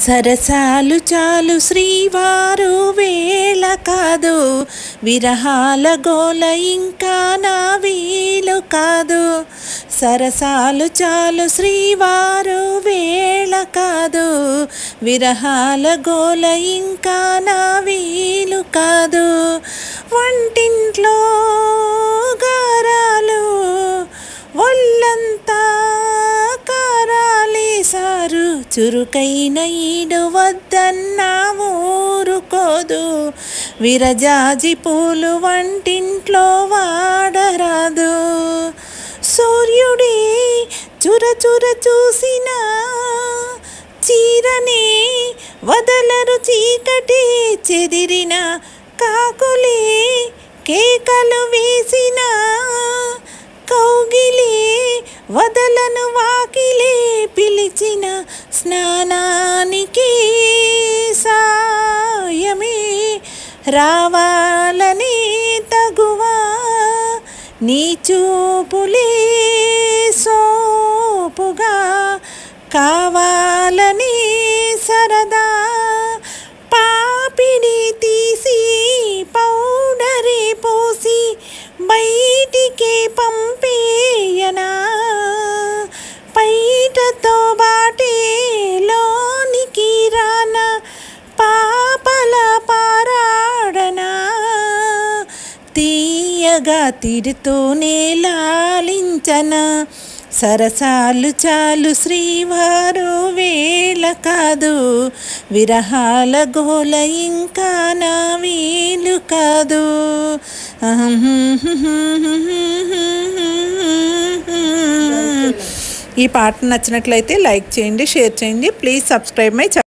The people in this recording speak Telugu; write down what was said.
సరసాలు చాలు శ్రీవారు వేళ కాదు, విరహాల గోల ఇంకా నా వీలు కాదు. సరసాలు చాలు శ్రీవారు వేళ కాదు, విరహాల గోల ఇంకా నా వీలు కాదు. వంటింట్లో గారాలు ఒళ్ళంతా కారాలేసారు, చురుకైన ఈడు వద్దన్నా ఊరుకోదు. విరజాజి పూలు వంటింట్లో వాడరాదు. సూర్యుడే చురచుర చూసిన చీరనే వదలరు, చీకటి చెదిరిన కాకులే కేకలు వేసిన కౌగిలే వదలను, వాకిలే పిలిచిన స్నానానికి సాయమే రావాలని తగువా. నీ చూపులే సోపుగా కావాలని సరదా. పాపిడి తీసి పౌడరే పోసి బయటికే పంపేయనా, పైటతో బాటే లోనికి రానా, పాపల పారాడనా. తీయగా తిడుతూనే లాలించనా, సరసాలు చాలు శ్రీవారు వేళ కాదు, విరహాల గోల ఇంకా నా వీలు కాదు. ఈ పాట నచ్చినట్లయితే లైక్ చేయండి, షేర్ చేయండి. Please subscribe my channel.